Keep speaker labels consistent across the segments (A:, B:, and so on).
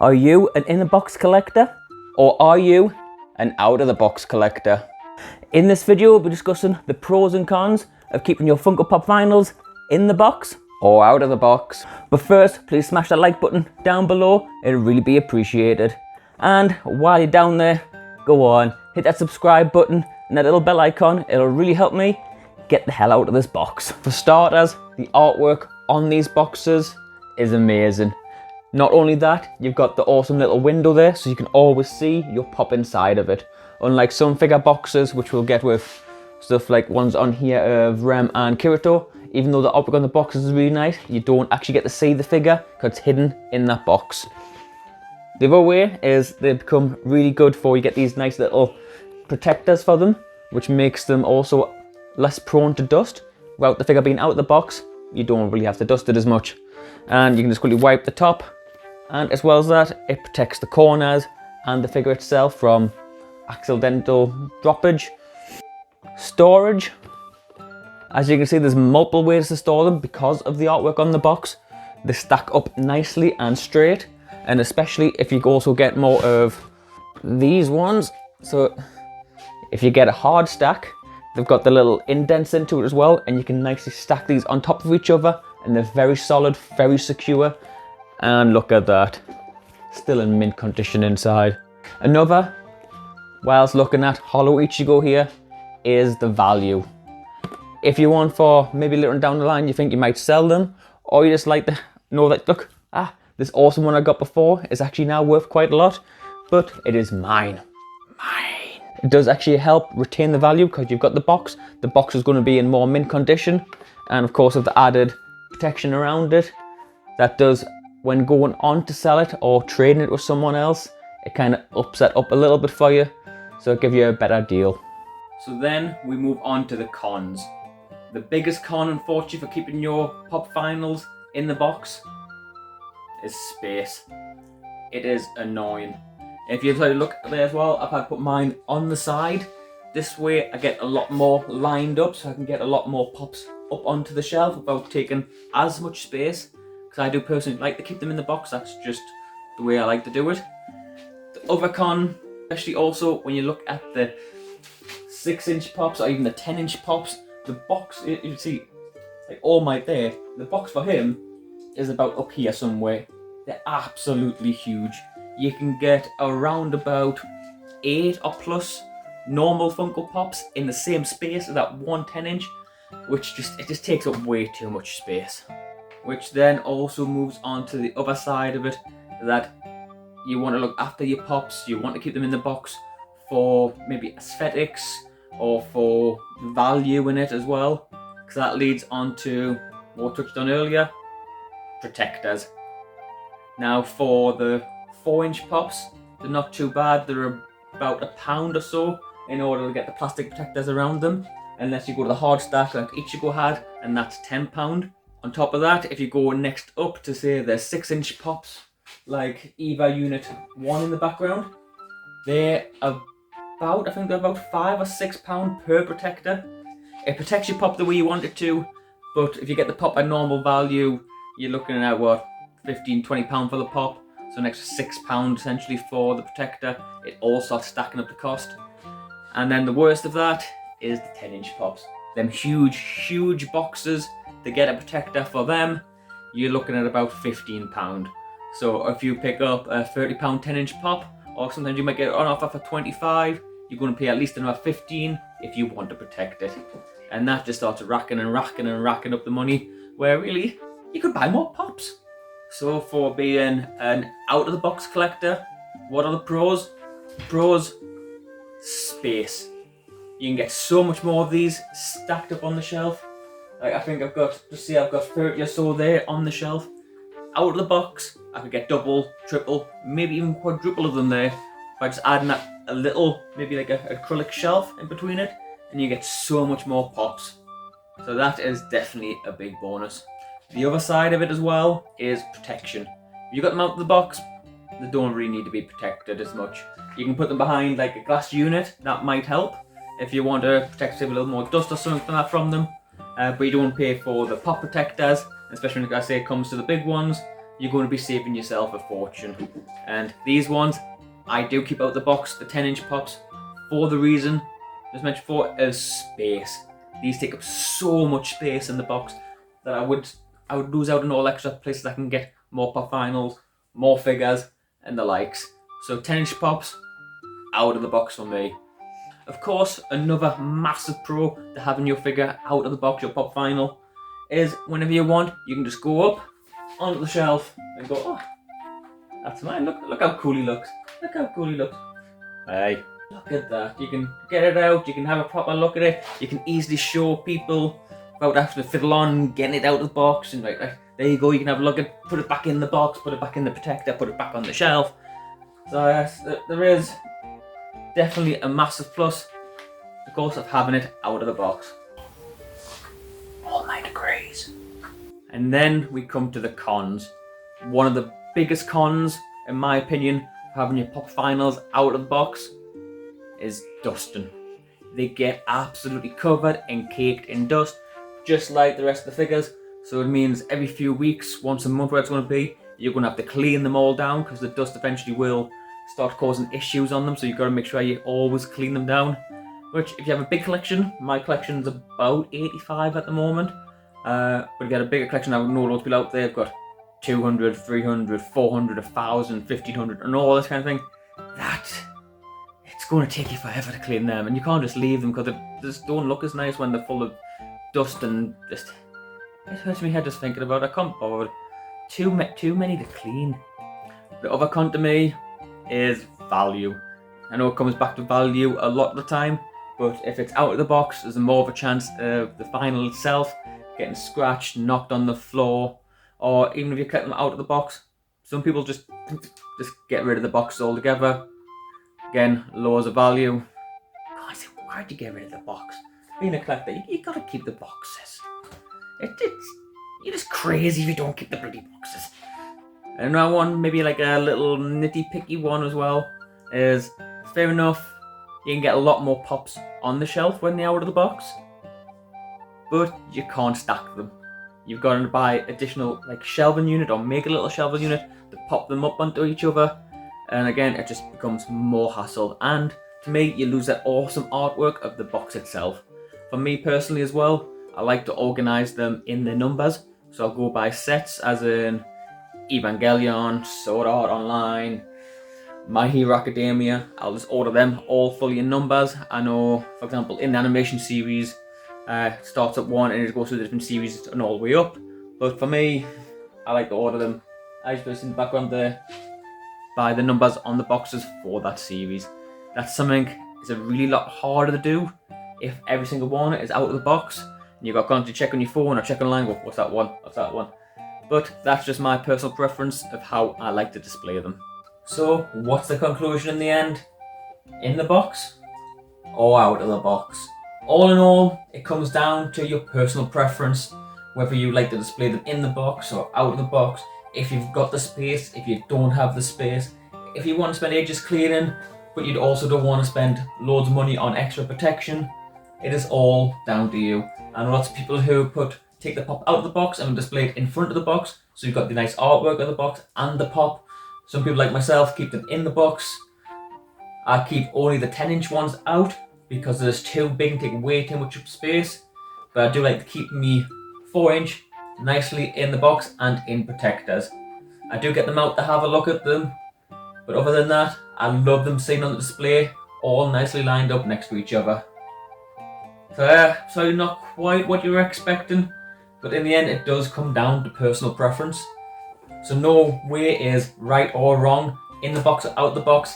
A: Are you an in-the-box collector? Or are you an out-of-the-box collector? In this video, we'll be discussing the pros and cons of keeping your Funko Pop vinyls in the box or out of the box. But first, please smash that like button down below. It'll really be appreciated. And while you're down there, go on, hit that subscribe button and that little bell icon. It'll really help me get the hell out of this box. For starters, the artwork on these boxes is amazing. Not only that, you've got the awesome little window there so you can always see your pop inside of it. Unlike some figure boxes, which we'll get with stuff like ones on here of Rem and Kirito, even though the artwork on the boxes is really nice, you don't actually get to see the figure because it's hidden in that box. The other way is they become really good for you get these nice little protectors for them, which makes them also less prone to dust. Without the figure being out of the box, you don't really have to dust it as much. And you can just quickly wipe the top. And as well as that, it protects the corners and the figure itself from accidental droppage. Storage. As you can see, there's multiple ways to store them because of the artwork on the box. They stack up nicely and straight. And especially if you also get more of these ones. So if you get a hard stack, they've got the little indents into it as well. And you can nicely stack these on top of each other. And they're very solid, very secure. And look at that, still in mint condition inside. Another, whilst looking at Holo Ichigo here, is the value. If you want for maybe later down the line, you think you might sell them, or you just like to know that, look, this awesome one I got before is actually now worth quite a lot, but it is mine. It does actually help retain the value because you've got the box. The box is going to be in more mint condition, and of course with the added protection around it, that does, when going on to sell it or trading it with someone else, it kind of ups that up a little bit for you, so it'll give you a better deal. So then we move on to the cons. The biggest con, unfortunately, for keeping your pop vinyls in the box is space. It is annoying. If you try to look there as well, I've had to put mine on the side. This way I get a lot more lined up, so I can get a lot more pops up onto the shelf without taking as much space. I do personally like to keep them in the box, that's just the way I like to do it. The other con, especially also when you look at the 6-inch pops or even the 10-inch pops, the box, you can see, like all my there, the box for him is about up here somewhere. They're absolutely huge. You can get around about 8 or plus normal Funko Pops in the same space as that one 10-inch, which it just takes up way too much space. Which then also moves on to the other side of it, that you want to look after your pops, you want to keep them in the box for maybe aesthetics or for value in it as well, because that leads on to what we touched on earlier, protectors. Now for the 4-inch pops, they're not too bad, they're about £1 or so in order to get the plastic protectors around them, unless you go to the hard stack like Ichigo had, and that's £10. On top of that, if you go next up to say the 6-inch pops, like EVA Unit 1 in the background, they're about, I think they're about £5 or £6 per protector. It protects your pop the way you want it to, but if you get the pop at normal value, you're looking at what, £15–20 for the pop, so an extra £6 essentially for the protector. It all starts stacking up the cost. And then the worst of that is the 10-inch pops. Them huge boxes. To get a protector for them, you're looking at about £15. So if you pick up a £30 10-inch pop, or sometimes you might get it on offer for £25, you're going to pay at least another £15 if you want to protect it. And that just starts racking up the money, where really, you could buy more pops. So for being an out-of-the-box collector, what are the pros? Pros, space. You can get so much more of these stacked up on the shelf. Like I think I've got 30 or so there on the shelf. Out of the box, I could get double, triple, maybe even quadruple of them there by just adding a little, maybe like an acrylic shelf in between it, and you get so much more pops. So that is definitely a big bonus. The other side of it as well is protection. If you got them out of the box, they don't really need to be protected as much. You can put them behind like a glass unit, that might help if you want to protect a little more dust or something like that from them. But you don't pay for the pop protectors, especially when I say it comes to the big ones. you're going to be saving yourself a fortune. And these ones, I do keep out the box, the 10-inch pops, for the reason, as mentioned before, is space. These take up so much space in the box that I would lose out on all extra places I can get more pop vinyls, more figures, and the likes. So 10-inch pops, out of the box for me. Of course, another massive pro to having your figure out of the box, your pop vinyl, is whenever you want, you can just go up onto the shelf and go, oh, that's mine. Look how cool he looks. Look how cool he looks. Hey, look at that. You can get it out, you can have a proper look at it, you can easily show people without having to fiddle on getting it out of the box, and right, there you go, you can have a look at, put it back in the box, put it back in the protector, put it back on the shelf. So yes, there is definitely a massive plus, of course, of having it out of the box. All 9 degrees. And then we come to the cons. One of the biggest cons, in my opinion, of having your pop vinyls out of the box is dusting. They get absolutely covered and caked in dust, just like the rest of the figures. So it means every few weeks, once a month where it's going to be, you're going to have to clean them all down because the dust eventually will start causing issues on them. So you've got to make sure you always clean them down. Which, if you have a big collection, my collection's about 85 at the moment. But if you get a bigger collection, I know loads of people out there have got 200, 300, 400, 1,000, 1,500 and all this kind of thing. It's going to take you forever to clean them, and you can't just leave them because they just don't look as nice when they're full of dust, and just, it hurts my head just thinking about it. I can't bother. Too many to clean. The other con to me is value. I know it comes back to value a lot of the time, but if it's out of the box, there's more of a chance of the vinyl itself getting scratched, knocked on the floor, or even if you collect them out of the box, some people just get rid of the box altogether. Again, lowers the value. God, why'd you get rid of the box? Being a collector, you gotta keep the boxes. You're just crazy if you don't keep the bloody boxes. And another one, maybe like a little nitty-picky one as well, is fair enough, you can get a lot more pops on the shelf when they're out of the box, but you can't stack them. You've got to buy additional like shelving unit or make a little shelving unit to pop them up onto each other. And again, it just becomes more hassle. And to me, you lose that awesome artwork of the box itself. For me personally as well, I like to organize them in their numbers. So I'll go by sets, as in Evangelion, Sword Art Online, My Hero Academia. I'll just order them all fully in numbers. I know, for example, in the animation series, it starts at 1 and it goes through the different series and all the way up. But for me, I like to order them, as you see in the background there, by the numbers on the boxes for that series. That's something that's a really lot harder to do if every single one is out of the box and you've got to check on your phone or check online, what's that one, what's that one. But that's just my personal preference of how I like to display them. So what's the conclusion in the end? In the box or out of the box? All in all, it comes down to your personal preference, whether you like to display them in the box or out of the box. If you've got the space, if you don't have the space, if you want to spend ages cleaning, but you also don't want to spend loads of money on extra protection, it is all down to you. And lots of people who take the pop out of the box and display it in front of the box, so you've got the nice artwork of the box and the pop. Some people like myself keep them in the box. I keep only the 10-inch ones out because they're just too big and take way too much space. But I do like to keep me 4-inch nicely in the box and in protectors. I do get them out to have a look at them, but other than that, I love them sitting on the display, all nicely lined up next to each other. So not quite what you were expecting, but in the end it does come down to personal preference. So no way is right or wrong. In the box or out the box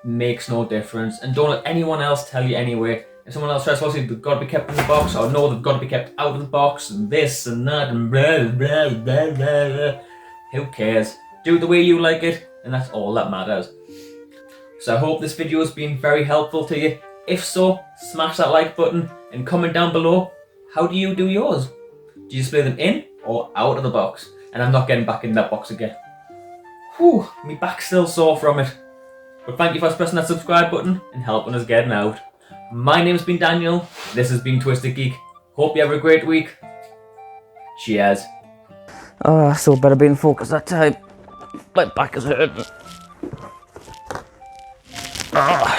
A: makes no difference, and don't let anyone else tell you anyway. If someone else tries to say they've got to be kept in the box, or no, they've got to be kept out of the box, and this and that, and blah, blah, blah, blah, blah. Who cares? Do it the way you like it, and that's all that matters. So I hope this video has been very helpful to you. If so, smash that like button and comment down below, how do you do yours? Do you display them in or out of the box? And I'm not getting back in that box again. Whew, my back's still sore from it. But thank you for pressing that subscribe button and helping us getting out. My name's been Daniel, this has been Twisted Geek. Hope you have a great week. Cheers. Oh, so better be in focus that time. My back is hurting. Oh.